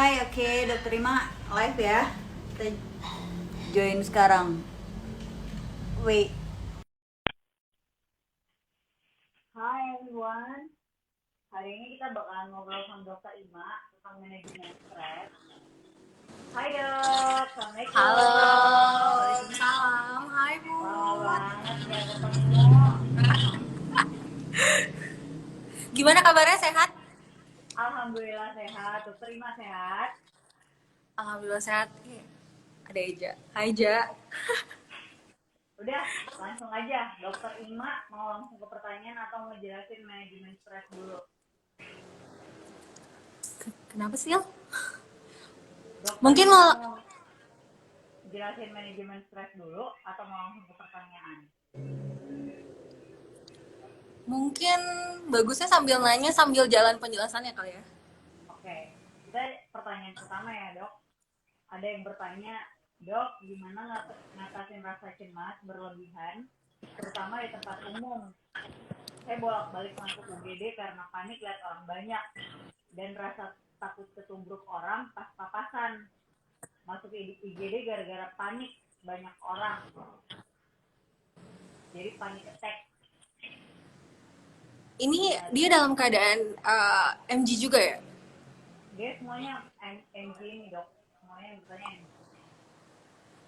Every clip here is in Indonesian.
Hai, oke, udah terima live ya. Kita join sekarang. Wait. Hai everyone. Hari ini kita bakalan ngobrol sama Dokter Ima tentang manajemen stres. Hai dok, Halo, assalamualaikum. salam, hai Lama Bud. banget nggak ketemu. Gimana kabarnya, sehat? Alhamdulillah sehat. Dokter Ima sehat. Alhamdulillah sehat. Ada Eja. Hai Ja. Udah, langsung aja. Dokter Ima mau langsung ke pertanyaan atau mau jelasin manajemen stres dulu? Kenapa sih, Il? Dokter Mungkin Ima mau, mau jelasin manajemen stres dulu atau mau langsung ke pertanyaan? mungkin bagusnya sambil nanya sambil jalan penjelasannya kali ya. Oke, kita pertanyaan pertama ya dok. Ada yang bertanya, dok, gimana ngatasin rasa cemas berlebihan, terutama di tempat umum? Saya bolak-balik masuk UGD karena panik lihat orang banyak dan rasa takut ketubruk orang pas papasan. Masuk IGD gara-gara panik banyak orang. Jadi panik attack. Ini Gimana dia dok? dalam keadaan MG juga ya? Dia semuanya MG ini dok. Semuanya yang bertanya MG.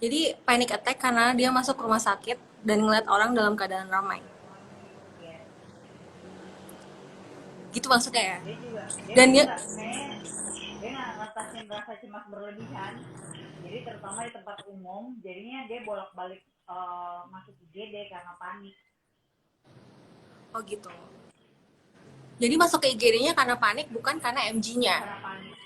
Jadi panic attack karena dia masuk rumah sakit dan ngeliat orang dalam keadaan ramai. Yes. Gitu maksudnya ya? Dia Dan sih dia, nggak, kayaknya dia nggak ngatasin rasa cemas berlebihan, jadi terutama di tempat umum, jadinya dia bolak-balik masuk IGD karena panik. oh gitu. Jadi masuk ke IGD-nya karena panik bukan karena MG-nya. Karena panik.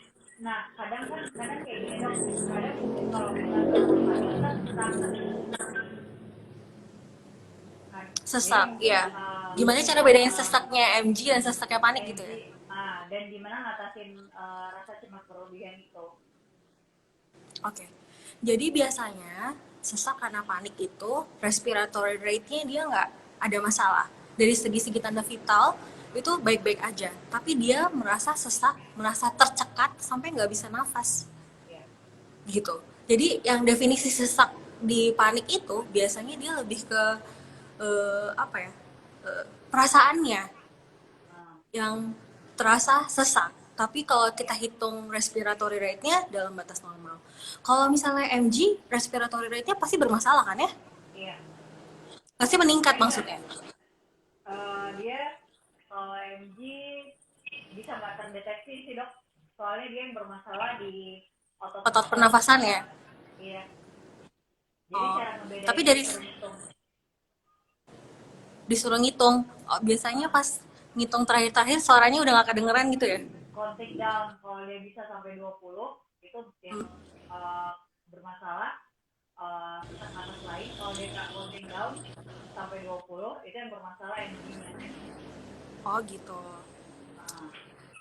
Nah kadang kayak gini dok, kadang kalau kita takut panik kita sesak. Nah, jadi Sesak, mungkin ya. Gimana cara bedain uh, sesaknya MG dan sesaknya panik gitu MG ya? dan gimana ngatasin rasa cemas berlebihan itu. Oke. Jadi biasanya sesak karena panik itu respiratory rate-nya dia nggak ada masalah. Dari segi-segi tanda vital itu baik-baik aja. Tapi dia merasa sesak, merasa tercekat sampai nggak bisa nafas Ya. gitu. Jadi yang definisi sesak di panik itu biasanya dia lebih ke apa ya? Perasaannya Uh, yang terasa sesak. Tapi kalau kita hitung respiratory rate-nya dalam batas normal. Kalau misalnya MG, respiratory rate-nya pasti bermasalah kan ya? iya. Pasti meningkat Dia nggak maksudnya. dia kalau MG bisa nggak terdeteksi sih dok, soalnya dia yang bermasalah di otot Otot nafas. pernafasan ya. Iya, jadi Oh, cara tapi ngebedainnya dari disuruh ngitung. disuruh ngitung. Oh, biasanya uh, pas ngitung terakhir-terakhir suaranya udah gak kedengeran gitu ya. Counting down, kalau dia bisa sampai 20 itu yang bermasalah. Sesak nafas lain, kalau dia nggak counting down sampai 20 itu yang bermasalah MG-nya. Oh gitu. uh,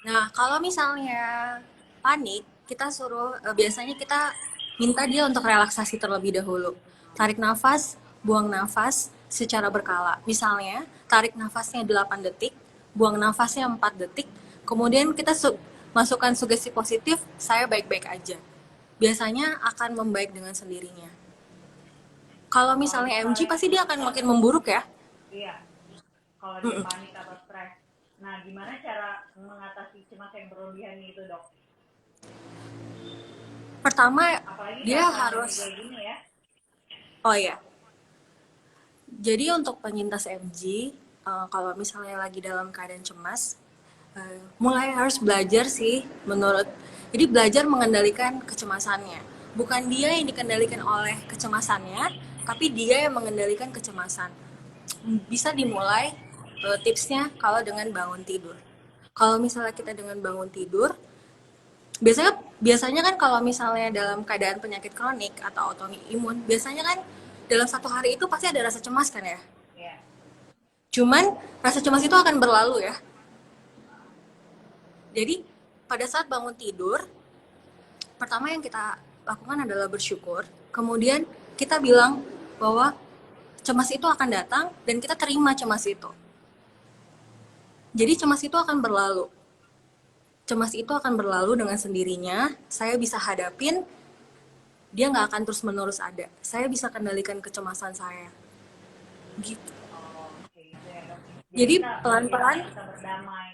Nah, kalau misalnya panik, kita suruh biasanya kita minta dia untuk relaksasi terlebih dahulu. Tarik nafas, buang nafas secara berkala. Misalnya, tarik nafasnya 8 detik, buang nafasnya 4 detik, kemudian kita masukkan sugesti positif, saya baik-baik aja. Biasanya akan membaik dengan sendirinya. Kalau kalau misalnya MG misalnya pasti dia akan makin memburuk ya. iya, kalau dia panik atau stres. Nah, gimana cara mengatasi cemas yang berlebihan itu, dok? Pertama, Apalagi dia saat pandemi harus, kayak gini ya. oh ya, jadi untuk penyintas MG, kalau misalnya lagi dalam keadaan cemas, mulai harus belajar sih menurut. Jadi belajar mengendalikan kecemasannya. Bukan dia yang dikendalikan oleh kecemasannya, tapi dia yang mengendalikan kecemasan. Bisa dimulai tipsnya kalau dengan bangun tidur. Kalau misalnya kita dengan bangun tidur, biasanya biasanya kan kalau misalnya dalam keadaan penyakit kronik atau autoimun, biasanya kan dalam satu hari itu pasti ada rasa cemas kan ya. Ya. Cuman rasa cemas itu akan berlalu ya. Jadi pada saat bangun tidur, pertama yang kita lakukan adalah bersyukur. Kemudian kita bilang bahwa cemas itu akan datang dan kita terima cemas itu. Jadi cemas itu akan berlalu. cemas itu akan berlalu dengan sendirinya. Saya bisa hadapin, dia nggak akan terus menerus ada. Saya bisa kendalikan kecemasan saya. Gitu. Oh, kayak gitu ya dok. Jadi Jadi kita bagaimana pelan-pelan, kita berdamai.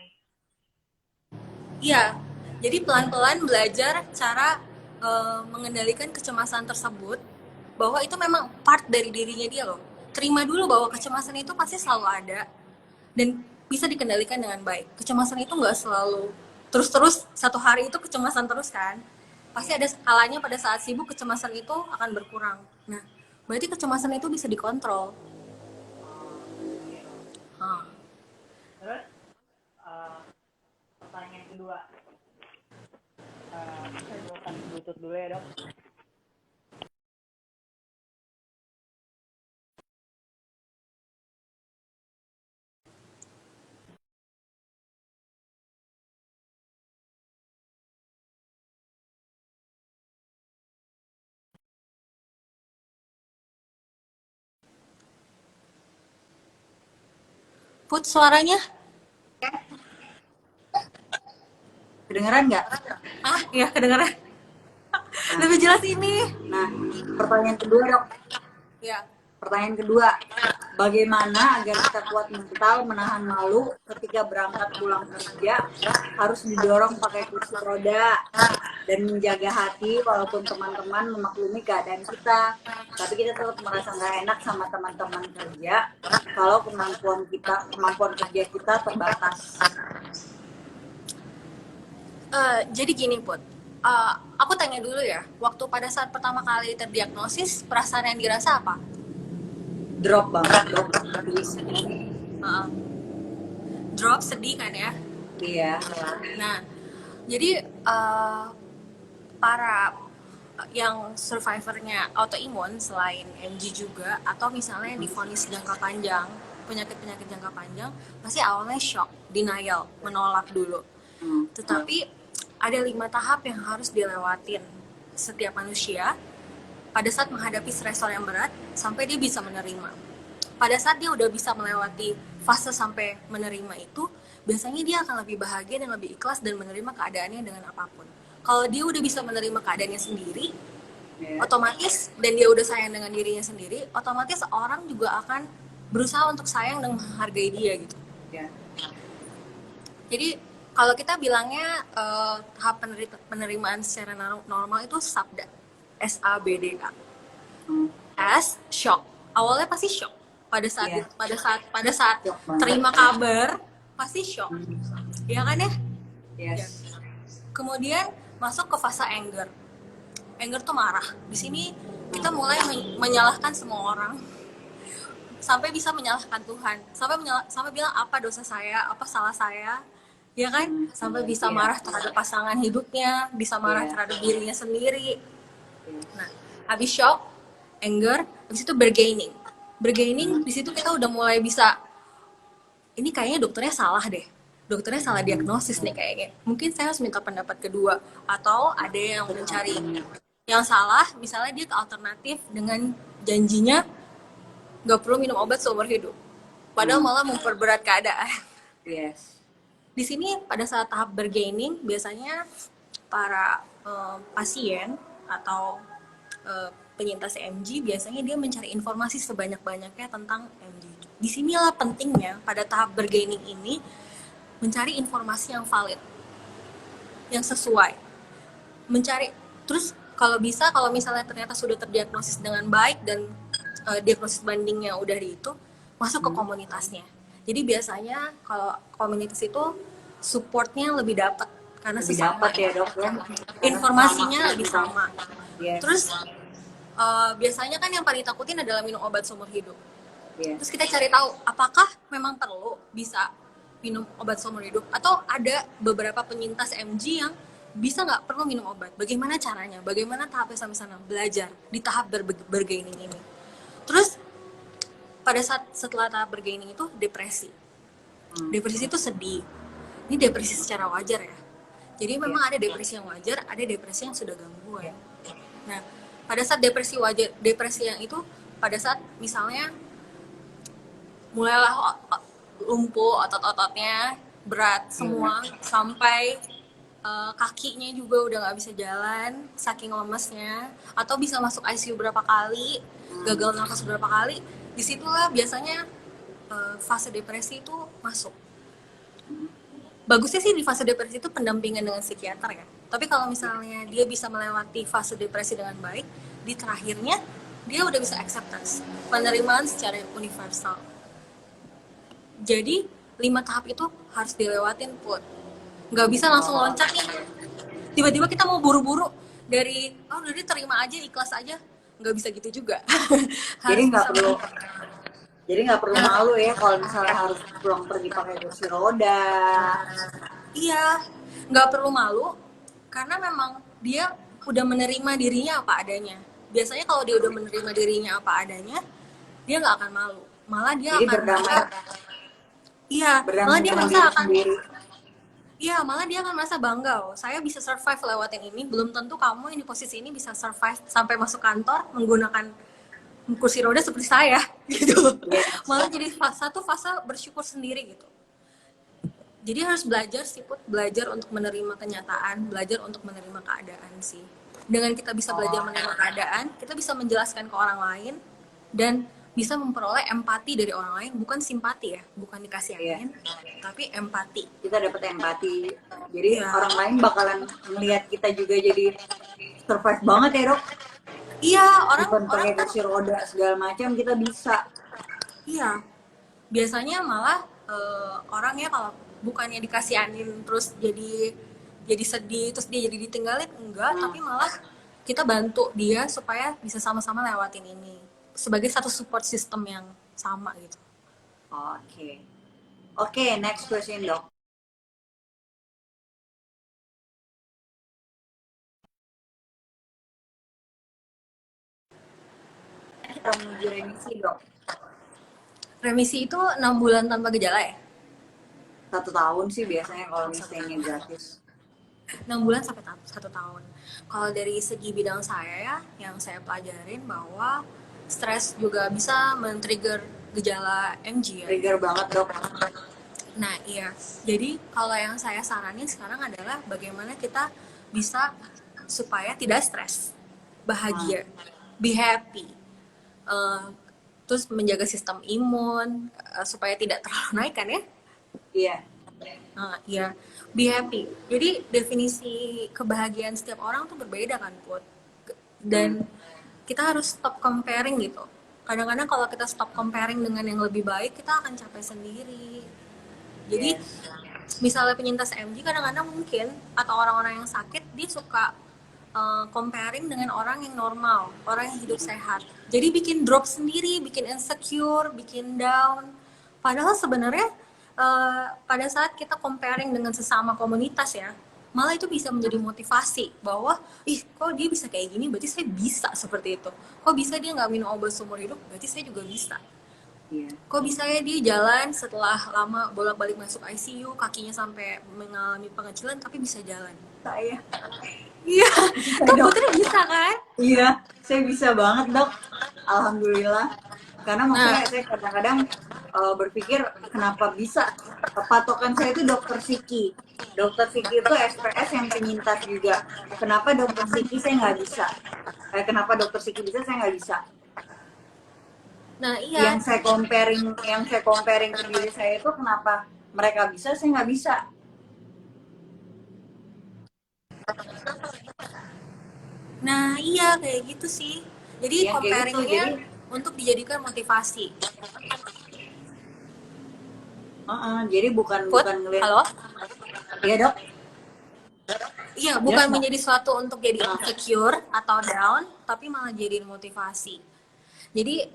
iya. Jadi pelan-pelan belajar cara mengendalikan kecemasan tersebut, bahwa itu memang part dari dirinya dia loh. Terima dulu bahwa kecemasan itu pasti selalu ada dan bisa dikendalikan dengan baik. Kecemasan itu nggak selalu terus-terus satu hari itu kecemasan terus kan. Pasti Iya. ada kalanya pada saat sibuk kecemasan itu akan berkurang. Nah, berarti kecemasan itu bisa dikontrol. Oh, iya dok. Hah. Terus eh, pertanyaan kedua, saya lepas bluetooth dulu ya dok. Put suaranya? Kedengeran nggak? Ah, ya kedengeran. Nah, Lebih jelas ini. nah, pertanyaan kedua dok. Ya. Pertanyaan kedua, bagaimana agar kita kuat mental menahan malu ketika berangkat pulang kerja harus didorong pakai kursi roda dan menjaga hati walaupun teman-teman memaklumi keadaan kita, tapi kita tetap merasa nggak enak sama teman-teman kerja kalau kemampuan kerja kita terbatas. Jadi gini Put, aku tanya dulu ya, waktu pada saat pertama kali terdiagnosis, perasaan yang dirasa apa? Drop banget dok. Uh, Drop, sedih kan ya? Iya. Nah, jadi para yang survivornya autoimun selain MG juga, atau misalnya yang divonis jangka panjang, penyakit-penyakit jangka panjang, pasti awalnya shock, denial, menolak dulu. Tetapi ada 5 tahap yang harus dilewatin setiap manusia pada saat menghadapi stresor yang berat sampai dia bisa menerima. Pada saat dia udah bisa melewati fase sampai menerima itu, biasanya dia akan lebih bahagia dan lebih ikhlas dan menerima keadaannya dengan apapun. Kalau dia udah bisa menerima keadaannya sendiri, otomatis, dan dia udah sayang dengan dirinya sendiri, otomatis orang juga akan berusaha untuk sayang dan menghargai dia gitu. Jadi kalau kita bilangnya tahap penerimaan secara normal itu SABDA, SABDA. S, shock. Awalnya pasti shock. Pada saat terima kabar pasti shock. Ya kan ya? Yes. Kemudian masuk ke fase anger. Anger tuh marah. Di sini kita mulai menyalahkan semua orang. Sampai bisa menyalahkan Tuhan. Sampai bilang apa dosa saya, apa salah saya. Ya kan? Sampai bisa marah terhadap pasangan hidupnya, bisa marah terhadap dirinya sendiri. Nah, habis shock, anger, habis itu bargaining. Bargaining, di situ kita udah mulai bisa, ini kayaknya dokternya salah deh. Dokternya salah diagnosis nih kayaknya. Mungkin saya harus minta pendapat kedua. Atau ada yang mencari yang salah, misalnya dia ke alternatif dengan janjinya nggak perlu minum obat seumur hidup. Padahal malah memperberat keadaan. Yes. Di sini pada saat tahap bargaining, biasanya para pasien atau penyintas MG biasanya dia mencari informasi sebanyak-banyaknya tentang MG. Disinilah pentingnya pada tahap bargaining ini mencari informasi yang valid, yang sesuai. Mencari, terus kalau bisa, kalau misalnya ternyata sudah terdiagnosis dengan baik dan diagnosis bandingnya udah di itu, masuk ke komunitasnya. Jadi biasanya kalau komunitas itu supportnya lebih dapat karena Lebih sesama dapat ya dok ya. informasinya lebih sama. Yes. Terus biasanya kan yang paling takutin adalah minum obat seumur hidup. Yes. Terus kita cari tahu apakah memang perlu bisa minum obat seumur hidup, atau ada beberapa penyintas MG yang bisa nggak perlu minum obat. Bagaimana caranya? Bagaimana tahapnya sampai sana? Belajar di tahap bargaining ini. Terus pada saat setelah tahap bargaining itu depresi. Depresi itu sedih. Ini depresi secara wajar ya. Jadi memang ada depresi yang wajar, ada depresi yang sudah gangguan. Nah, pada saat depresi wajar, depresi yang itu pada saat misalnya mulailah lumpuh otot-ototnya, berat semua, sampai kakinya juga udah nggak bisa jalan saking lemesnya, atau bisa masuk ICU berapa kali, gagal nafas berapa kali, disitulah biasanya fase depresi itu masuk. Bagusnya sih di fase depresi itu pendampingan dengan psikiater ya. Tapi kalau misalnya dia bisa melewati fase depresi dengan baik, di terakhirnya dia udah bisa acceptance, penerimaan secara universal. Jadi 5 tahap itu harus dilewatin, Put. Nggak bisa langsung loncat nih. Tiba-tiba kita mau buru-buru dari udah terima aja, ikhlas aja. Nggak bisa gitu juga. Jadi nggak perlu malu ya kalau misalnya harus pulang pergi pakai kursi roda. Iya, nggak perlu malu karena memang dia udah menerima dirinya apa adanya. Biasanya kalau dia udah menerima dirinya apa adanya, dia nggak akan malu. Malah dia Jadi akan merasa, malah dia merasa akan sendiri. Iya, malah dia akan merasa bangga. Oh, saya bisa survive lewatin ini. Belum tentu kamu yang di posisi ini bisa survive sampai masuk kantor menggunakan kursi roda seperti saya gitu. Malah jadi satu fase bersyukur sendiri gitu. Jadi harus belajar sih, Put, belajar untuk menerima kenyataan, belajar untuk menerima keadaan sih. Dengan kita bisa belajar menerima keadaan, kita bisa menjelaskan ke orang lain dan bisa memperoleh empati dari orang lain, bukan simpati ya, bukan dikasihin, tapi empati. Kita dapat empati. Jadi orang lain bakalan melihat kita juga jadi survive banget ya, Dok. Iya, orang pakai kursi roda segala macam kita bisa. Iya, biasanya malah orangnya kalau bukannya dikasihanin terus jadi sedih, terus dia jadi ditinggalin, enggak, tapi malah kita bantu dia supaya bisa sama-sama lewatin ini sebagai satu support system yang sama gitu. Oke, next question, Dok. Kita menuju remisi, Dok. Remisi itu 6 bulan tanpa gejala ya? 1 tahun sih biasanya kalau misalnya gratis. 6 bulan sampai 1 tahun. Kalau dari segi bidang saya ya, yang saya pelajarin bahwa stres juga bisa men-trigger gejala MG ya. Trigger banget, Dok. Nah iya, jadi kalau yang saya saranin sekarang adalah bagaimana kita bisa supaya tidak stres, bahagia, be happy, terus menjaga sistem imun supaya tidak terlalu naik kan ya. Iya. Iya, be happy. Jadi definisi kebahagiaan setiap orang tuh berbeda kan, Put. Dan kita harus stop comparing gitu. Kadang-kadang kalau kita stop comparing dengan yang lebih baik, kita akan capek sendiri. Jadi misalnya penyintas MG kadang-kadang mungkin, atau orang-orang yang sakit, dia suka comparing dengan orang yang normal, orang yang hidup sehat. Jadi bikin drop sendiri, bikin insecure, bikin down. Padahal sebenarnya pada saat kita comparing dengan sesama komunitas ya, malah itu bisa menjadi motivasi bahwa kok dia bisa kayak gini, berarti saya bisa seperti itu. Kok bisa dia nggak minum obat seumur hidup, berarti saya juga bisa. Kok bisa ya dia jalan setelah lama bolak-balik masuk ICU, kakinya sampai mengalami pengecilan tapi bisa jalan. Saya. Iya, kan Putri bisa kan? Iya, saya bisa banget, Dok. Alhamdulillah. Karena maksudnya saya kadang-kadang berpikir kenapa bisa. Patokan saya itu dokter psiki. Dokter psiki itu SPS yang penyintas juga. Kenapa dokter psiki saya nggak bisa? Kenapa dokter psiki bisa, saya nggak bisa? Nah iya. Yang saya comparing ke diri saya itu kenapa mereka bisa, saya nggak bisa. Nah iya kayak gitu sih. Jadi comparingnya gitu, untuk dijadikan motivasi. Jadi bukan ngelihat. Halo? Iya, Dok. Iya, bukan menjadi suatu untuk jadi insecure atau down, tapi malah jadi motivasi. Jadi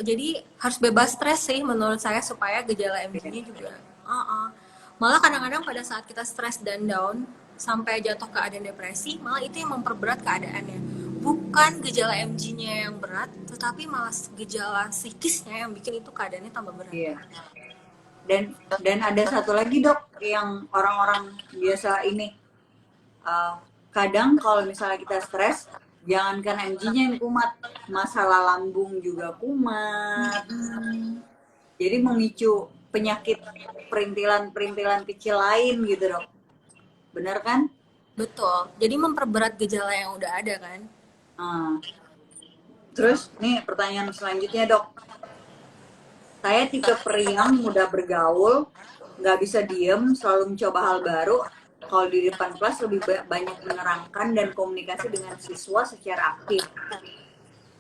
jadi harus bebas stres sih menurut saya supaya gejala MG-nya juga. Malah kadang-kadang pada saat kita stres dan down sampai jatuh keadaan depresi, malah itu yang memperberat keadaannya. Bukan gejala MG-nya yang berat, tetapi malah gejala psikisnya yang bikin itu keadaannya tambah berat. Iya. Dan ada satu lagi, Dok, yang orang-orang biasa ini kadang kalau misalnya kita stres, jangankan MG-nya yang kumat, masalah lambung juga kumat. Jadi memicu penyakit perintilan kecil lain gitu dok, bener kan? Betul. Jadi memperberat gejala yang udah ada kan. Nah, terus nih pertanyaan selanjutnya dok, saya tipe periang, mudah bergaul, nggak bisa diem, selalu mencoba hal baru. Kalau di depan kelas lebih banyak menerangkan dan komunikasi dengan siswa secara aktif.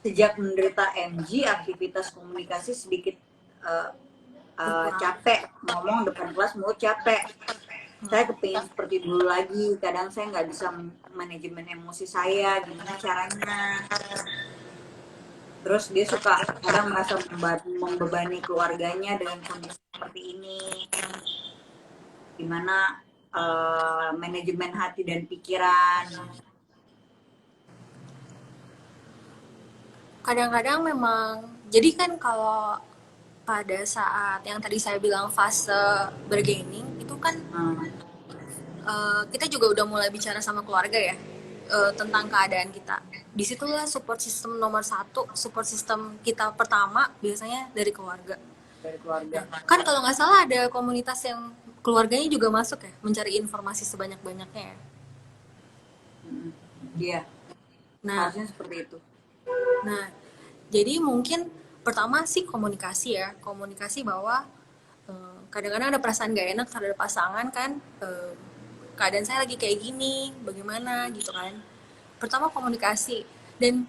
Sejak menderita MG, aktivitas komunikasi sedikit eh, capek. Ngomong depan kelas mulut capek. Saya kepingin seperti dulu lagi. Kadang saya nggak bisa manajemen emosi saya. Gimana caranya? Terus dia suka kadang merasa membebani keluarganya dengan kondisi seperti ini. Gimana manajemen hati dan pikiran. Kadang-kadang memang, jadi kan kalau pada saat yang tadi saya bilang fase bergaining, itu kan kita juga udah mulai bicara sama keluarga ya, tentang keadaan kita. Disitulah support system nomor satu, support system kita pertama biasanya dari keluarga. Dari keluarga. Kan kalau nggak salah ada komunitas yang keluarganya juga masuk ya, mencari informasi sebanyak-banyaknya ya. Iya. Nah, Harusnya seperti itu. Nah, jadi mungkin pertama sih komunikasi ya, komunikasi bahwa kadang-kadang ada perasaan gak enak terhadap pasangan kan, keadaan saya lagi kayak gini, bagaimana gitu kan. Pertama komunikasi, dan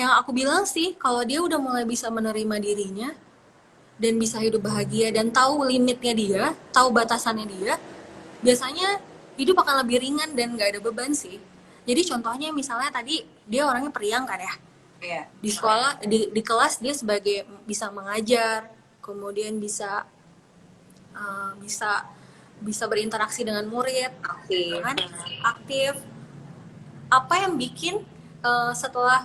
yang aku bilang sih kalau dia udah mulai bisa menerima dirinya dan bisa hidup bahagia dan tahu limitnya dia, tahu batasannya dia, biasanya hidup akan lebih ringan dan gak ada beban sih. Jadi contohnya misalnya tadi dia orangnya periang kan ya, Iya. di sekolah di kelas dia sebagai bisa mengajar, kemudian bisa bisa bisa berinteraksi dengan murid, Aktif. kan aktif. Apa yang bikin setelah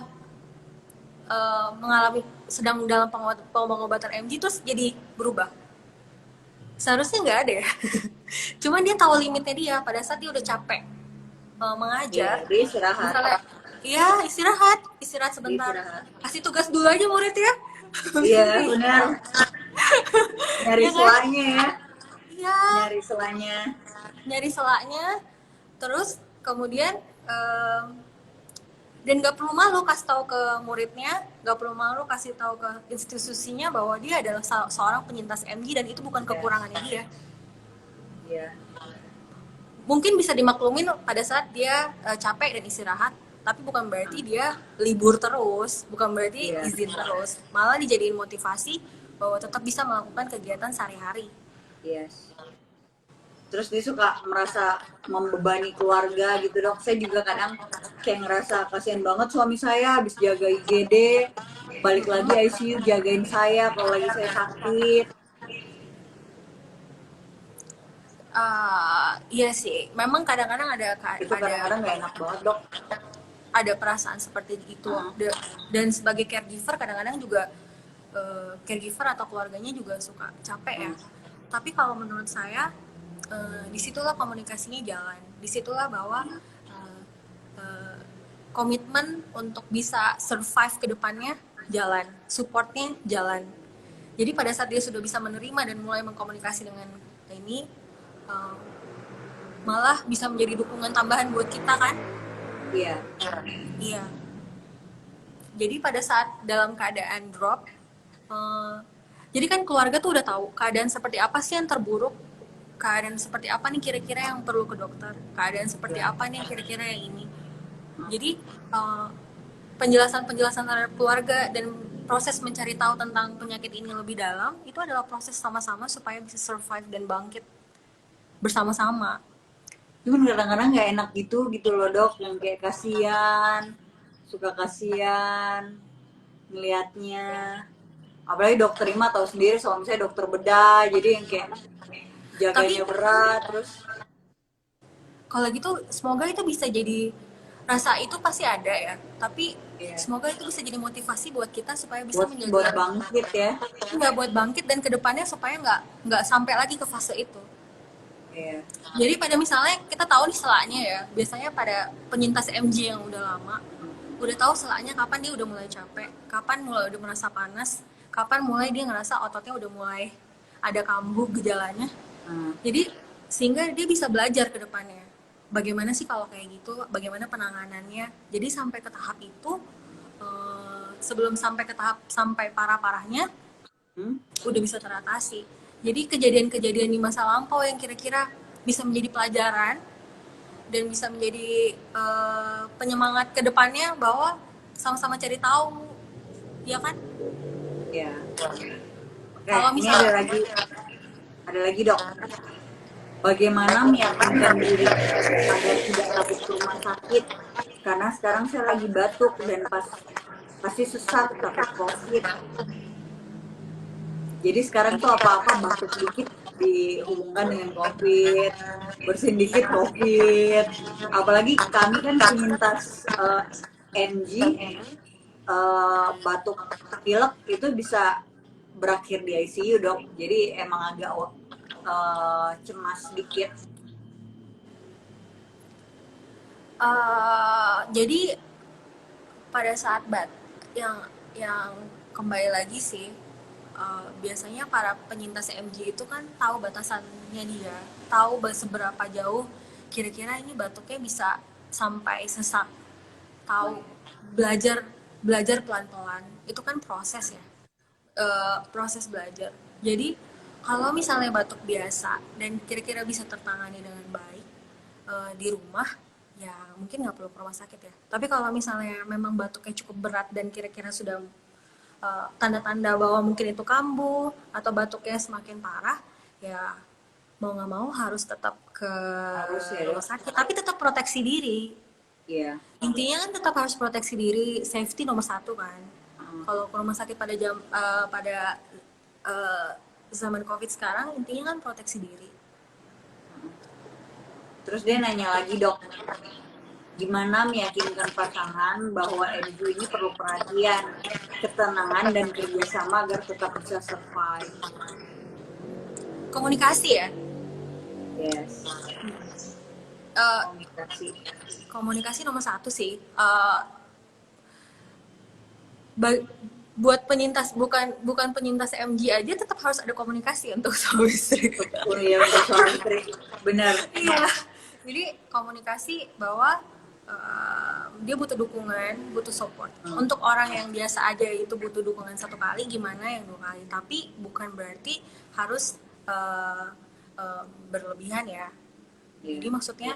mengalami sedang dalam pengobatan MG terus jadi berubah? Seharusnya nggak ada ya. Cuman dia tahu limitnya dia pada saat dia udah capek mengajar. Iya, dia istirahat. Misalnya, iya istirahat sebentar. Istirahat. Kasih tugas dulu aja murid ya. Iya, benar. Nyari Iya kan? selanya ya. Iya, Nyari selanya. nyari selaknya. Terus kemudian dan nggak perlu malu kasih tahu ke muridnya, nggak perlu malu kasih tahu ke institusinya bahwa dia adalah seorang penyintas MG dan itu bukan kekurangannya dia. Iya. Mungkin bisa dimaklumin pada saat dia capek dan istirahat, tapi bukan berarti dia libur terus, bukan berarti Iya. izin terus, malah dijadiin motivasi bahwa tetap bisa melakukan kegiatan sehari-hari. Yes. Terus dia suka merasa membebani keluarga gitu dok. Saya juga kadang kayak ngerasa kasihan banget suami saya habis jaga IGD, balik lagi ICU jagain saya kalau lagi saya sakit. Iya sih, memang kadang-kadang Itu kadang-kadang nggak enak banget dok. ada perasaan seperti itu. Dan sebagai caregiver kadang-kadang juga caregiver atau keluarganya juga suka capek ya. Tapi kalau menurut saya disitulah komunikasinya jalan, disitulah bahwa komitmen untuk bisa survive ke depannya jalan, supportnya jalan. Jadi pada saat dia sudah bisa menerima dan mulai mengkomunikasi dengan ini, malah bisa menjadi dukungan tambahan buat kita kan. Iya. Iya. Jadi pada saat dalam keadaan drop, jadi kan keluarga tuh udah tahu keadaan seperti apa sih yang terburuk, keadaan seperti apa nih kira-kira yang perlu ke dokter, keadaan seperti apa nih kira-kira yang ini. Jadi penjelasan-penjelasan terhadap keluarga dan proses mencari tahu tentang penyakit ini lebih dalam itu adalah proses sama-sama supaya bisa survive dan bangkit bersama-sama. Cuman kadang-kadang nggak enak gitu loh dok, yang kayak kasihan, suka kasihan ngelihatnya. Apalagi dokter Ima tahu sendiri suami saya dokter bedah, jadi yang kayak jaganya berat. Terus kalau gitu semoga itu bisa jadi, rasa itu pasti ada ya, tapi semoga itu bisa jadi motivasi buat kita supaya bisa menjaga buat bangkit ya. Nggak buat bangkit dan kedepannya supaya nggak sampai lagi ke fase itu. Iya. Jadi pada misalnya kita tahu nih selaknya ya, biasanya pada penyintas MG yang udah lama udah tahu selaknya kapan dia udah mulai capek, kapan mulai udah merasa panas, kapan mulai dia ngerasa ototnya udah mulai ada kambuh gejalanya. Jadi sehingga dia bisa belajar ke depannya. Bagaimana sih kalau kayak gitu, bagaimana penanganannya. Jadi sampai ke tahap itu, sebelum sampai ke tahap sampai parah-parahnya, udah bisa teratasi. Jadi kejadian-kejadian di masa lampau yang kira-kira bisa menjadi pelajaran dan bisa menjadi penyemangat ke depannya bahwa sama-sama cari tahu, ya kan? Ya. Oke, Kalau ini misalnya ada lagi dok. Bagaimana meyakinkan diri agar tidak takut ke rumah sakit? Karena sekarang saya lagi batuk dan pasti sesak takut COVID. Jadi sekarang tuh apa-apa batuk dikit dihubungkan dengan COVID, bersin dikit COVID. Apalagi kami kan penyintas NG, batuk pilek itu bisa berakhir di ICU dok. Jadi emang agak cemas sedikit. jadi pada saat yang kembali lagi sih, biasanya para penyintas MG itu kan tahu batasannya dia, tahu seberapa jauh kira-kira ini batuknya bisa sampai sesak, tahu belajar pelan-pelan. Itu kan proses ya, proses belajar. Jadi kalau misalnya batuk biasa dan kira-kira bisa tertangani dengan baik di rumah, ya mungkin nggak perlu ke rumah sakit ya. Tapi kalau misalnya memang batuknya cukup berat dan kira-kira sudah tanda-tanda bahwa mungkin itu kambuh atau batuknya semakin parah, ya mau nggak mau harus tetap ke rumah sakit. Tapi tetap proteksi diri. Iya. Intinya kan tetap harus proteksi diri, safety nomor 1 kan. Kalau ke rumah sakit pada zaman COVID sekarang, intinya kan proteksi diri. Terus dia nanya lagi dok, gimana meyakinkan pasangan bahwa NG ini perlu perhatian, ketenangan dan kerjasama agar tetap bisa survive? Komunikasi ya. Yes. Komunikasi nomor 1 sih. Buat penyintas bukan penyintas MG aja tetap harus ada komunikasi untuk suami istri. Oh iya, untuk suami istri. Benar. Iya. Jadi komunikasi bahwa dia butuh dukungan, butuh support. Untuk orang yang biasa aja itu butuh dukungan 1 kali, gimana yang 2 kali. Tapi bukan berarti harus berlebihan ya. Jadi maksudnya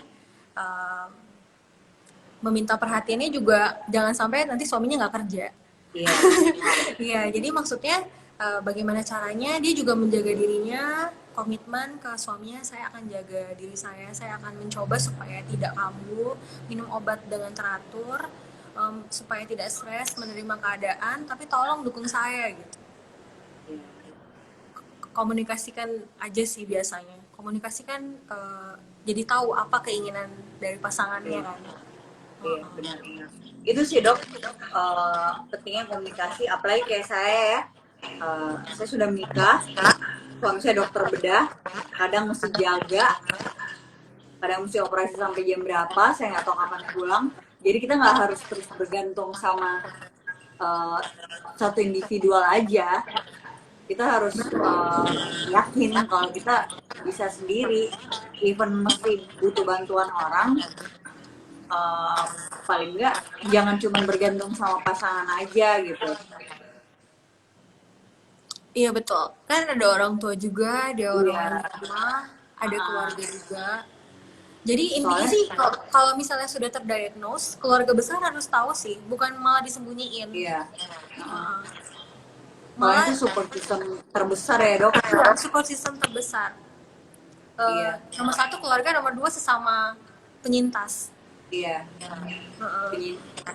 meminta perhatiannya juga jangan sampai nanti suaminya nggak kerja. Iya. Iya, jadi maksudnya bagaimana caranya dia juga menjaga dirinya, komitmen ke suaminya, saya akan jaga diri saya akan mencoba supaya tidak kambuh, minum obat dengan teratur, supaya tidak stres, menerima keadaan, tapi tolong dukung saya gitu. Komunikasikan aja sih biasanya. Komunikasikan jadi tahu apa keinginan dari pasangannya kan. Iya, benar-benar. Itu sih dok, pentingnya komunikasi. Apalagi kayak saya ya, saya sudah menikah, suami saya dokter bedah, kadang mesti jaga, kadang mesti operasi sampai jam berapa, saya nggak tahu kapan pulang. Jadi kita nggak harus terus bergantung sama satu individual aja. Kita harus yakin kalau kita bisa sendiri, even mesti butuh bantuan orang. Paling enggak jangan cuma bergantung sama pasangan aja gitu. Iya betul, kan ada orang tua juga, ada orang tua, ada keluarga juga. Jadi intinya sih kalau misalnya sudah terdiagnose, keluarga besar harus tahu sih, bukan malah disembunyiin. Iya. Malah itu support system terbesar ya dok. Support system terbesar. Nomor 1 keluarga, nomor 2 sesama penyintas. Iya.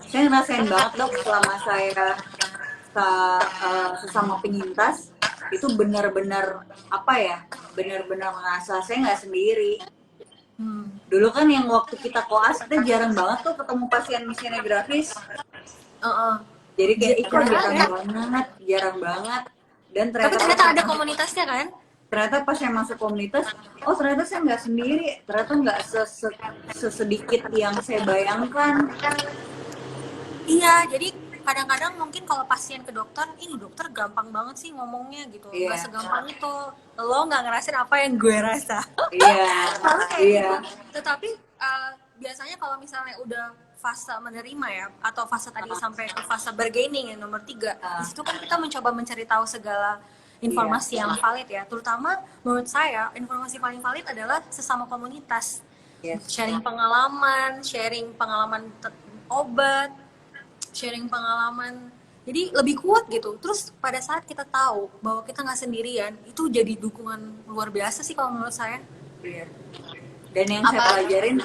Saya ngerasain banget dok selama saya sesama penyintas itu benar-benar apa ya? Benar-benar merasa saya nggak sendiri. Dulu kan yang waktu kita koas kita jarang banget tuh ketemu pasien misalnya grafis. Jadi kayak jarang banget. Dan ternyata ada komunitasnya kan? Ternyata pas saya masuk komunitas, oh ternyata saya nggak sendiri, ternyata nggak sesedikit yang saya bayangkan. Iya, jadi kadang-kadang mungkin kalau pasien ke dokter, ini dokter gampang banget sih ngomongnya gitu, nggak Iya, segampang itu. Lo nggak ngerasain apa yang gue rasa. iya, Lalu kayak iya. gitu. Tetapi biasanya kalau misalnya udah fase menerima ya, atau fase tadi sampai ke fase bargaining yang nomor 3, di situ kan kita mencoba mencari tahu segala Iya, informasi yang valid ya. Terutama menurut saya informasi paling valid adalah sesama komunitas. yes. Sharing pengalaman obat, sharing pengalaman. Jadi lebih kuat gitu. Terus pada saat kita tahu bahwa kita nggak sendirian, itu jadi dukungan luar biasa sih kalau menurut saya. Iya. Dan yang saya Apa? pelajarin,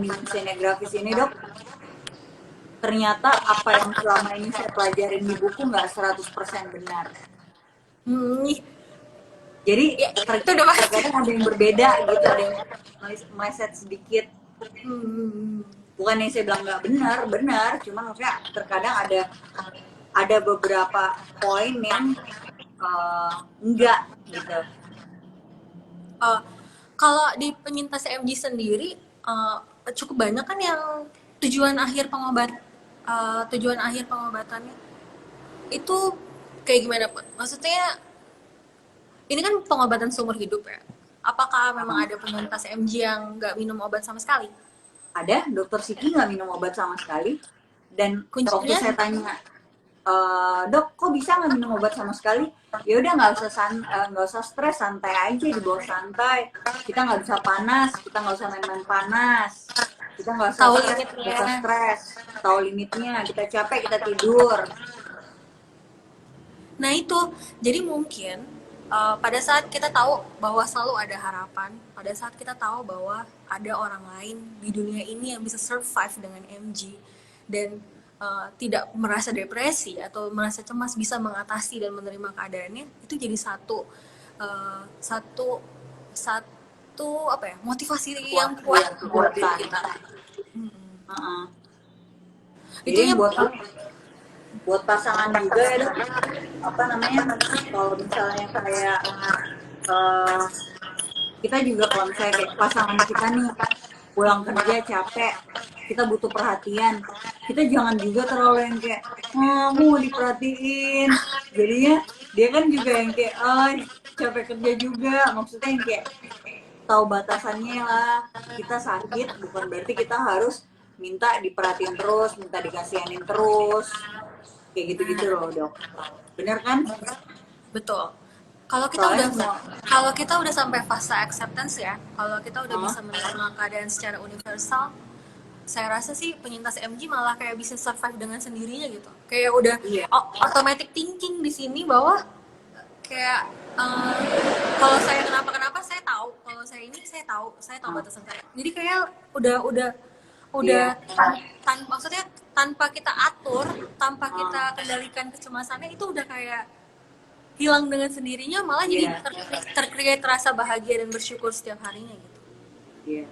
di mesin grafis ini dok, ternyata apa yang selama ini saya pelajarin di buku nggak 100% benar. Ih, Jadi ya, itu udah pasti. terkadang ada yang berbeda gitu, ada yang meleset sedikit. Hmm, Bukan yang saya bilang nggak benar, benar. Cuman maksudnya terkadang ada beberapa poin yang enggak gitu. uh, kalau di penyintas MG sendiri cukup banyak kan yang tujuan akhir pengobatannya itu kayak gimana pun. Maksudnya ini kan pengobatan seumur hidup ya. Apakah memang ada penyintas MG yang nggak minum obat sama sekali? Ada dokter Siki nggak minum obat sama sekali. Dan waktu Kuncinya saya tanya, dok kok bisa nggak minum obat sama sekali, ya udah nggak usah stres, santai aja, di bawah santai, kita nggak bisa panas, kita nggak usah main-main panas, kita nggak usah tahu stres, limitnya. tahu limitnya, kita capek kita tidur. Nah itu, jadi mungkin pada saat kita tahu bahwa selalu ada harapan, pada saat kita tahu bahwa ada orang lain di dunia ini yang bisa survive dengan MG dan tidak merasa depresi atau merasa cemas, bisa mengatasi dan menerima keadaannya, itu jadi uh, satu satu apa ya, motivasi yang kuat buat diri Kekuatan. kita. Jadi Itunya buat pasangan juga ya dok, apa namanya, kalau misalnya kayak kita juga kalau misalnya kayak pasangan kita nih pulang kerja capek, kita butuh perhatian, kita jangan juga terlalu yang kayak aku mau diperhatiin, jadinya dia kan juga yang kayak capek kerja juga, maksudnya yang kayak tahu batasannya lah. Kita sakit bukan berarti kita harus minta diperhatiin terus, minta dikasihanin terus, kayak gitu-gitu loh dok, bener kan? betul. Kalau kita Soalnya udah semua kalau kita udah sampai fase acceptance ya, kalau kita udah bisa menerima keadaan secara universal, saya rasa sih penyintas MG malah kayak bisa survive dengan sendirinya gitu. Kayak udah iya, automatic thinking di sini bahwa kayak kalau saya kenapa-kenapa saya tahu, kalau saya ini saya tahu batasan saya. Jadi kayak udah iya, maksudnya tanpa kita atur, tanpa kita kendalikan kecemasannya, itu udah kayak hilang dengan sendirinya, malah jadi iya, terkreate rasa bahagia dan bersyukur setiap harinya gitu. iya,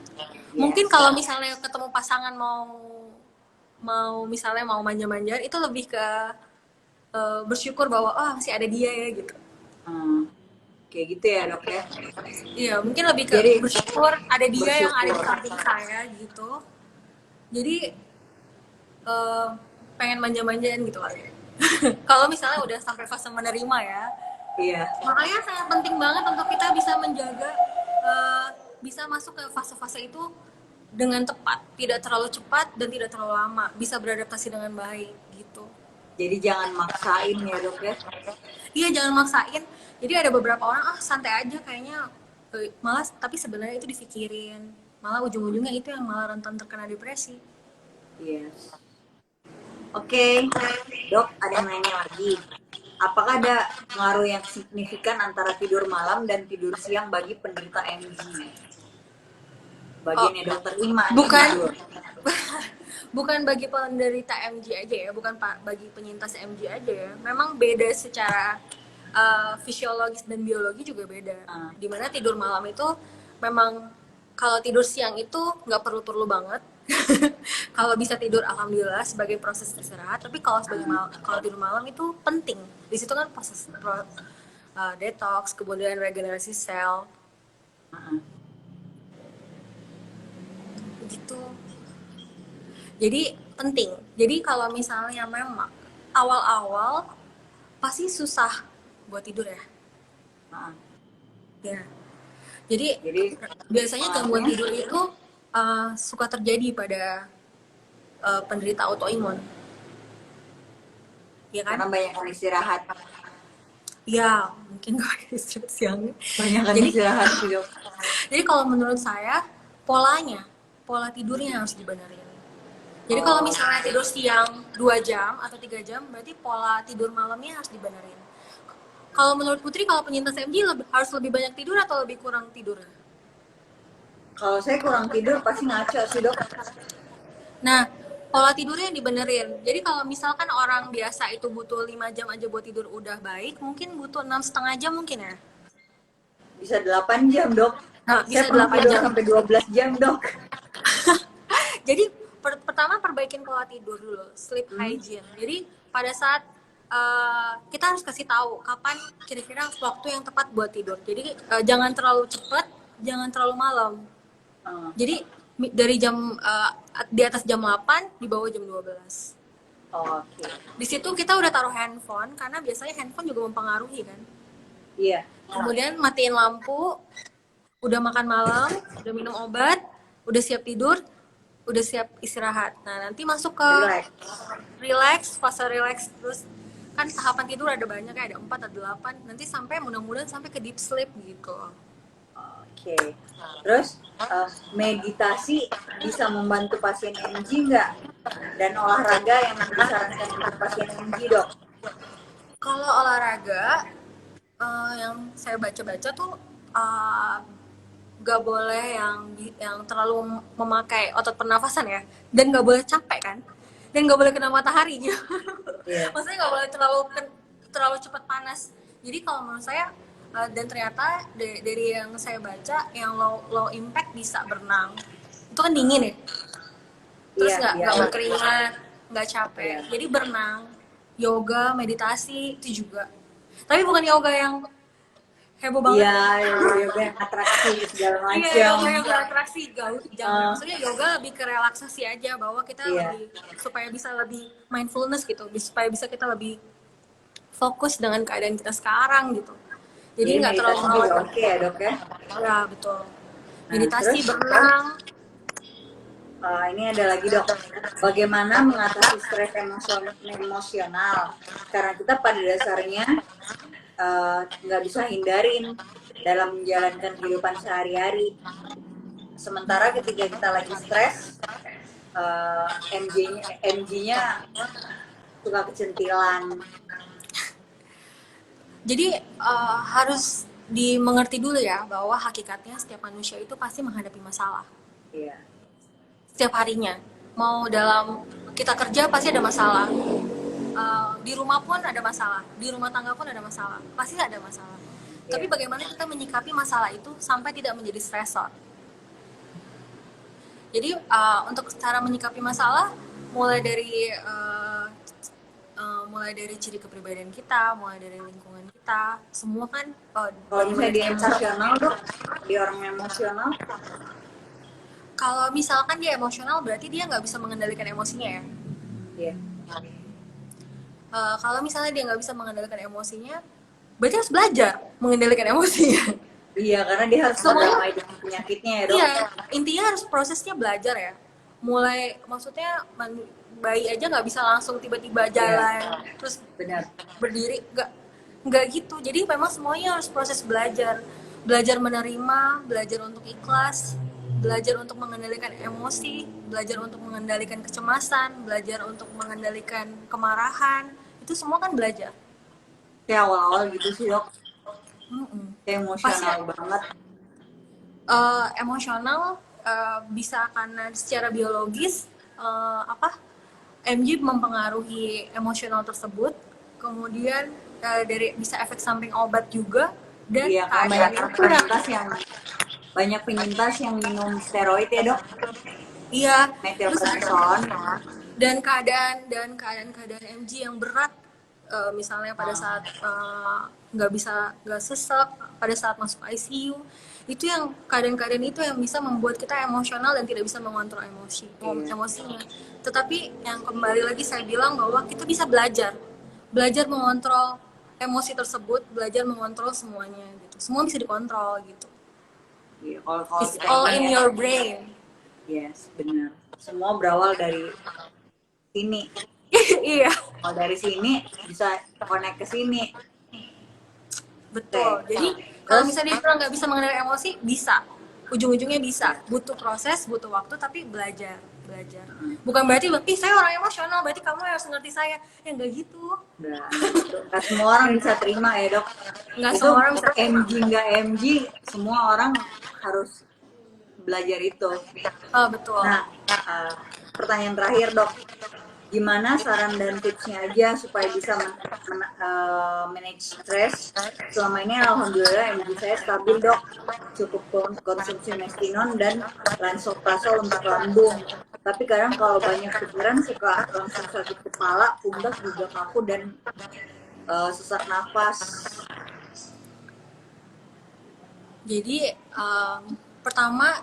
Mungkin yes, kalau misalnya ketemu pasangan mau mau misalnya mau manja-manja, itu lebih ke bersyukur bahwa masih ada dia ya gitu. kayak gitu ya dok ya. Iya, mungkin lebih ke Jadi bersyukur ada dia yang ada di bersyukur, samping saya gitu. Jadi eh, pengen manja-manjain gitu kali. Kalau misalnya udah sampai fase menerima ya, iya, makanya sangat penting banget untuk kita bisa menjaga, bisa masuk ke fase-fase itu dengan tepat, tidak terlalu cepat dan tidak terlalu lama, bisa beradaptasi dengan baik gitu. jadi jangan maksain ya dok ya. Iya, jangan maksain. Jadi ada beberapa orang santai aja kayaknya, malah tapi sebenarnya itu dipikirin, malah ujung-ujungnya itu yang malah rentan terkena depresi. Yes. Oke, dok, ada yang nanya lagi. Apakah ada pengaruh yang signifikan antara tidur malam dan tidur siang bagi penderita MG? Bagiannya dokter Ima nih, Bukan jujur. bukan bagi penderita MG aja ya, bukan bagi penyintas MG aja ya. Memang beda secara fisiologis dan biologi juga beda. Dimana tidur malam itu memang, kalau tidur siang itu nggak perlu banget. Kalau bisa tidur alhamdulillah sebagai proses istirahat. Tapi kalau kalau tidur malam itu penting. Di situ kan proses detox, kemudian regenerasi sel gitu. Jadi penting. Jadi kalau misalnya memang awal-awal pasti susah buat tidur ya. Nah, Ya. Jadi jadi biasanya gangguan awalnya tidur itu suka terjadi pada penderita autoimun, ya kan? karena banyak yang istirahat, Ya, mungkin gue istirahat siang. banyak yang Jadi, istirahat sih dok. jadi kalau menurut saya pola tidurnya harus dibenerin. Jadi kalau Oh, misalnya tidur siang 2 jam atau 3 jam, berarti pola tidur malamnya harus dibenerin. Kalau menurut Putri, kalau penyintas MG harus lebih banyak tidur atau lebih kurang tidur? kalau saya kurang tidur pasti ngaco sih dok. Nah, pola tidurnya yang dibenerin. Jadi kalau misalkan orang biasa itu butuh 5 jam aja buat tidur udah baik, mungkin butuh 6,5 jam mungkin ya. Bisa 8 jam dok. Nah, Saya bisa pernah 8 tidur jam. sampai 12 jam dok. Jadi pertama perbaikin pola tidur dulu, sleep Hmm. hygiene. Jadi pada saat kita harus kasih tahu kapan kira-kira waktu yang tepat buat tidur. Jadi jangan terlalu cepat, jangan terlalu malam. Jadi dari jam di atas jam 8, di bawah jam 12. Oke. Di situ kita udah taruh handphone karena biasanya handphone juga mempengaruhi kan. Iya. Kemudian matiin lampu, udah makan malam, udah minum obat, udah siap tidur, udah siap istirahat. Nah, nanti masuk ke fase relax, terus kan tahapan tidur ada banyak ya, ada 4 atau 8, nanti sampai mudah-mudahan sampai ke deep sleep gitu. Oke. Terus meditasi bisa membantu pasien MG nggak? Dan olahraga yang disarankan untuk pasien MG dok? Kalau olahraga yang saya baca-baca tuh nggak boleh yang terlalu memakai otot pernafasan ya, dan nggak boleh capek kan, dan nggak boleh kena matahari gitu. Iya. Maksudnya nggak boleh terlalu cepat panas. Jadi kalau menurut saya dan ternyata dari yang saya baca yang low impact bisa berenang, itu kan dingin ya, terus Iya, nggak iya. berkeringat, nggak capek. Iya. Jadi berenang, yoga, meditasi itu juga, tapi bukan yoga yang heboh banget. Iya, yoga yang atraksi segala Iya, macam. yoga atraksi jangan. Maksudnya yoga lebih ke relaksasi aja, bahwa kita Iya. lebih supaya bisa lebih mindfulness gitu, supaya bisa kita lebih fokus dengan keadaan kita sekarang gitu. Jadi nggak terlalu meditasi juga oke ya dok ya. Ya betul. Nah, Meditasi, terus berenang. ini ada lagi dok, bagaimana mengatasi stres emosional? Karena kita pada dasarnya nggak bisa hindarin dalam menjalankan kehidupan sehari-hari. Sementara ketika kita lagi stres, MG-nya suka kecentilan. Jadi harus dimengerti dulu ya, bahwa hakikatnya setiap manusia itu pasti menghadapi masalah. Iya. Setiap harinya. Mau dalam kita kerja pasti ada masalah. Di rumah pun ada masalah, di rumah tangga pun ada masalah, pasti ada masalah. Tapi bagaimana kita menyikapi masalah itu sampai tidak menjadi stresor. Jadi untuk cara menyikapi masalah mulai dari ciri kepribadian kita, mulai dari lingkungan kita, semua kan Kalau misalnya dia emosional dok, dia orang emosional. Kalau misalkan dia emosional, berarti dia nggak bisa mengendalikan emosinya ya. Iya. Kalau misalnya dia nggak bisa mengendalikan emosinya, berarti harus belajar mengendalikan emosinya. Iya, karena dia harus berdamai dengan penyakitnya ya dok. Iya, intinya harus prosesnya belajar ya. Mulai, maksudnya bayi aja nggak bisa langsung tiba-tiba jalan, terus Benar. berdiri, nggak gitu. Jadi memang semuanya harus proses belajar. Belajar menerima, belajar untuk ikhlas, belajar untuk mengendalikan emosi, belajar untuk mengendalikan kecemasan, belajar untuk mengendalikan kemarahan. Itu semua kan belajar. Kayak awal-awal gitu sih dok. Kayak emosional banget. Emosional bisa karena secara biologis MG mempengaruhi emosional tersebut. Kemudian dari bisa efek samping obat juga, dan Iya, banyak penyintas yang minum steroid ya dok. Iya, Methylprednisolone. dan keadaan MG yang berat, misalnya pada saat nggak sesek, pada saat masuk ICU, Itu yang keadaan-keadaan itu yang bisa membuat kita emosional dan tidak bisa mengontrol Iya. emosinya. Tetapi yang kembali lagi saya bilang bahwa kita bisa belajar mengontrol emosi tersebut, belajar mengontrol semuanya gitu. Semua bisa dikontrol gitu. Iya, kalau It's kita all ini in ya, your brain. yes, benar. Semua berawal dari sini. Iya, Kalau dari sini bisa connect ke sini. betul. Oke. Jadi kalau Terus misalnya dibilang nggak bisa mengendalikan emosi, bisa. Ujung-ujungnya bisa. ya, Butuh proses, butuh waktu, tapi belajar. Bukan berarti, ih saya orang emosional, berarti kamu harus ngerti saya. Ya nggak gitu. udah. Nggak semua orang bisa terima ya dok. Nggak Itu semua orang bisa terima. MG nggak MG, semua orang harus belajar itu. Oh, betul. Nah, pertanyaan terakhir dok, gimana saran dan tipsnya aja supaya bisa manage stres? Selama ini alhamdulillah MG saya stabil dok, cukup konsumsi mestinon dan lansoprazol untuk lambung. Tapi kadang kalau banyak pikiran suka langsung sakit kepala, pundak juga kaku dan sesak nafas. Jadi pertama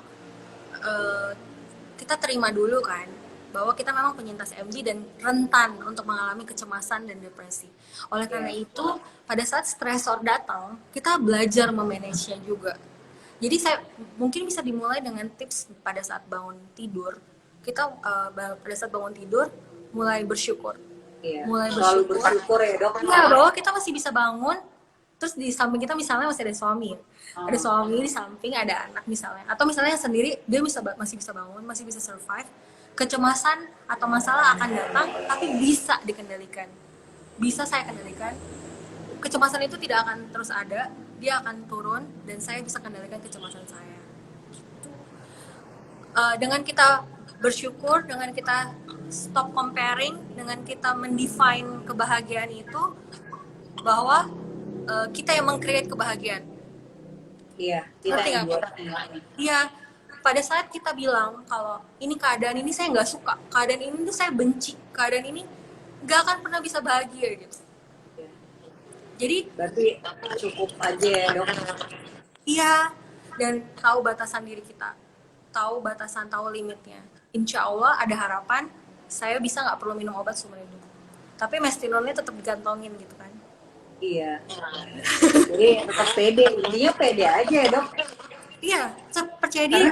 kita terima dulu kan bahwa kita memang penyintas MG dan rentan untuk mengalami kecemasan dan depresi. Oleh karena itu, pada saat stresor datang, kita belajar memanage-nya juga. Jadi saya mungkin bisa dimulai dengan tips pada saat bangun tidur. Kita pada saat bangun tidur mulai bersyukur. Iya, Mulai selalu bersyukur. bersyukur ya dok. Iya, bahwa kita masih bisa bangun. Terus di samping kita misalnya masih ada suami. Ada suami di samping, ada anak misalnya. Atau misalnya sendiri dia masih bisa bangun, masih bisa survive. Kecemasan atau masalah akan datang, tapi bisa dikendalikan. Bisa saya kendalikan. Kecemasan itu tidak akan terus ada, dia akan turun dan saya bisa kendalikan kecemasan saya. Dengan kita bersyukur, dengan kita stop comparing, dengan kita mendefine kebahagiaan itu bahwa kita yang meng-create kebahagiaan. Iya, kita Ngerti yang nggak? buat semuanya. Iya, pada saat kita bilang kalau ini keadaan ini saya nggak suka, keadaan ini tuh saya benci, keadaan ini nggak akan pernah bisa bahagia gitu. Iya. Jadi Berarti cukup aja ya dok. iya, dan tahu batasan diri kita, tahu batasan, tahu limitnya. Insya Allah ada harapan saya bisa nggak perlu minum obat seumur hidup. Tapi mestinolnya tetap digantongin gitu kan. Iya. Jadi tetap pede, intinya pede aja ya dok. Iya, percaya diri.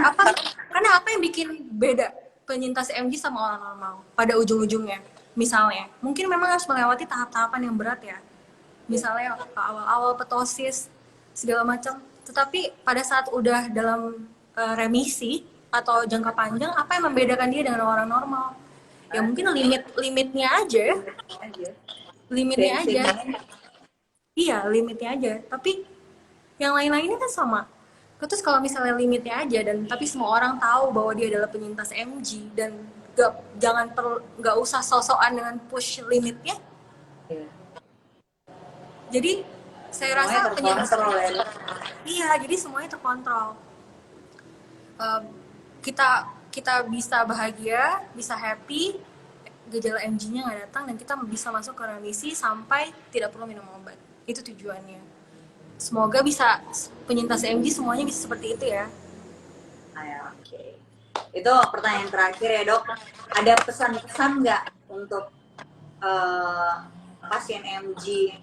Karena apa yang bikin beda penyintas MG sama orang normal pada ujung-ujungnya? Misalnya, mungkin memang harus melewati tahap-tahapan yang berat ya. Misalnya awal-awal petosis segala macam. Tetapi pada saat udah dalam remisi atau jangka panjang, apa yang membedakan dia dengan orang normal? Ya mungkin limitnya aja. Limitnya aja. Iya, limitnya aja. Tapi yang lain-lainnya kan sama. Terus kalau misalnya limitnya aja dan tapi semua orang tahu bahwa dia adalah penyintas MG dan nggak usah sosokan dengan push limitnya. Iya. Jadi saya Semuanya rasa penyintas terkontrol ya dok. iya, jadi semuanya terkontrol. Kita bisa bahagia, bisa happy, gejala MG-nya nggak datang dan kita bisa masuk ke remisi sampai tidak perlu minum obat. Itu tujuannya. Semoga bisa penyintas MG semuanya bisa seperti itu ya. Oke. Itu pertanyaan terakhir ya dok. Ada pesan-pesan nggak untuk pasien MG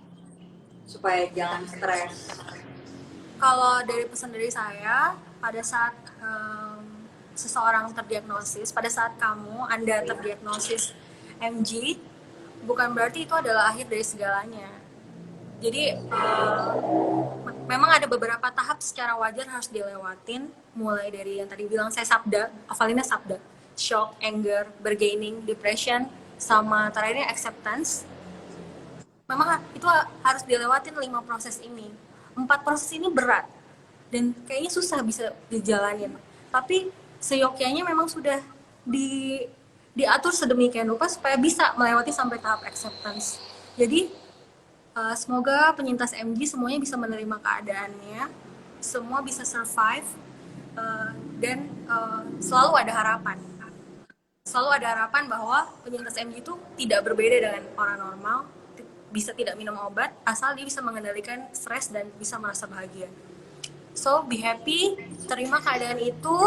supaya jangan stres? Kalau dari pesan dari saya, pada saat seseorang terdiagnosis, pada saat Anda terdiagnosis MG, bukan berarti itu adalah akhir dari segalanya. Jadi memang ada beberapa tahap secara wajar harus dilewatin, mulai dari yang tadi bilang saya sabda, hafalinnya sabda, shock, anger, bargaining, depression, sama terakhirnya acceptance. Memang itu harus dilewatin 5 proses ini. 4 proses ini berat dan kayaknya susah bisa dijalanin. Tapi seyogyanya memang sudah diatur sedemikian rupa supaya bisa melewati sampai tahap acceptance. Jadi semoga penyintas MG semuanya bisa menerima keadaannya, semua bisa survive, dan selalu ada harapan. Selalu ada harapan bahwa penyintas MG itu tidak berbeda dengan orang normal, bisa tidak minum obat, asal dia bisa mengendalikan stres dan bisa merasa bahagia. So be happy, terima keadaan itu,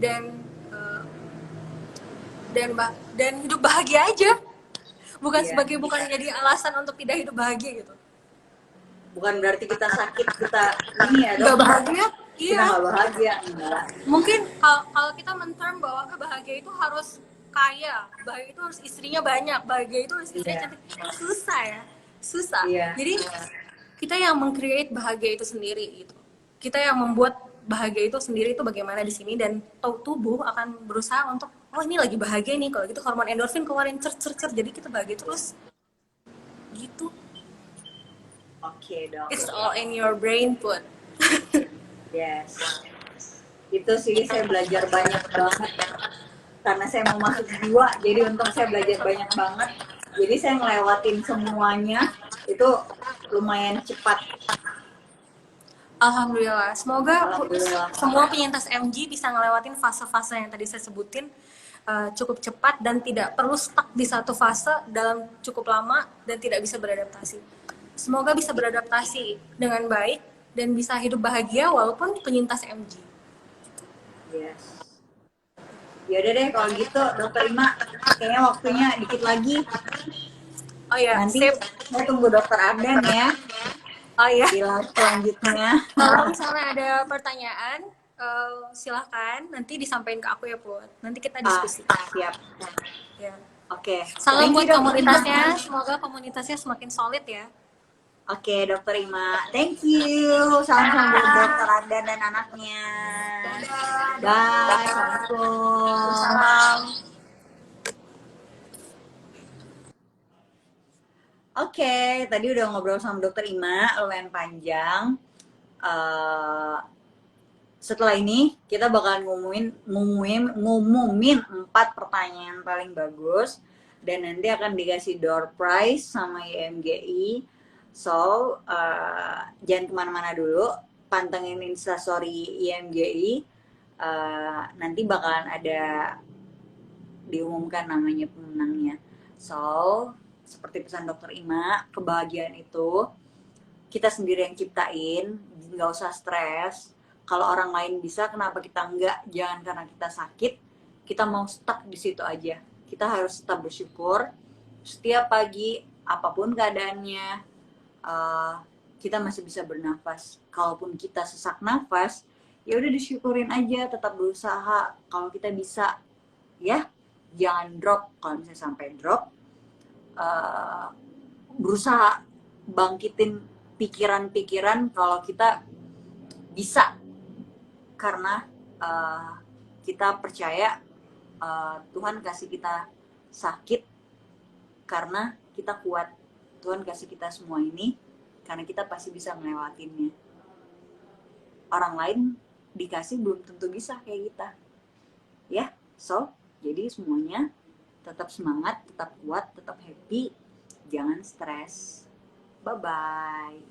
dan uh, dan hidup bahagia aja. Bukan Iya. bukan jadi alasan untuk tidak hidup bahagia gitu. Bukan berarti kita sakit kita ini ya Nggak dok, bahagia, kita iya. nggak bahagia, enggak. Mungkin kalau kita men-term bahwa bahagia itu harus kaya, bahagia itu harus istrinya banyak, bahagia itu harus istrinya Iya. cantik. Susah ya, susah. Iya. Jadi kita yang meng-create bahagia itu sendiri gitu. Kita yang membuat bahagia itu sendiri itu bagaimana di sini, dan tubuh akan berusaha untuk, oh ini lagi bahagia nih, kalau gitu hormon endorfin keluarin cer, jadi kita bahagia terus gitu. Oke dok. It's all in your brain put. Yes. Itu sih saya belajar banyak banget karena saya mau masuk jiwa, jadi untung saya belajar banyak banget. Jadi saya ngelewatin semuanya itu lumayan cepat. Alhamdulillah. Semoga Alhamdulillah. semua penyintas MG bisa ngelewatin fase-fase yang tadi saya sebutin cukup cepat dan tidak perlu stuck di satu fase dalam cukup lama dan tidak bisa beradaptasi. Semoga bisa beradaptasi dengan baik dan bisa hidup bahagia walaupun penyintas MG. Yes. Ya udah deh kalau gitu dokter Ima, kayaknya waktunya dikit lagi. Oh ya, Nanti sip. saya tunggu dokter Ardan ya Oh ya. di live selanjutnya. Kalau misalnya ada pertanyaan, silahkan nanti disampaikan ke aku ya Put. Nanti kita diskusi. Siap. Ya. Oke. Salam Thank buat you, Dok. komunitasnya, semoga komunitasnya semakin solid ya. Oke, dokter Ima. Thank you. Salam-salam buat dokter Ardan dan anaknya. Bye. Assalamualaikum. Salam. Oke, tadi udah ngobrol sama dokter Ima, lumayan panjang. Setelah ini kita bakalan ngumumin 4 pertanyaan paling bagus dan nanti akan dikasih door prize sama IMGI. So jangan kemana-mana dulu, pantengin instastory IMGI. Nanti bakalan ada diumumkan namanya pemenangnya. So seperti pesan dokter Ima, kebahagiaan itu kita sendiri yang ciptain, nggak usah stres. Kalau orang lain bisa, kenapa kita enggak? Jangan karena kita sakit, kita mau stuck di situ aja. Kita harus tetap bersyukur. Setiap pagi, apapun keadaannya, kita masih bisa bernafas. Kalaupun kita sesak nafas, ya udah disyukurin aja, tetap berusaha. Kalau kita bisa, ya jangan drop. Kalau misalnya sampai drop, berusaha bangkitin pikiran-pikiran kalau kita bisa. Karena kita percaya Tuhan kasih kita sakit karena kita kuat. Tuhan kasih kita semua ini karena kita pasti bisa melewatinya. Orang lain dikasih belum tentu bisa kayak kita. Ya, so jadi semuanya tetap semangat, tetap kuat, tetap happy, jangan stres. Bye-bye.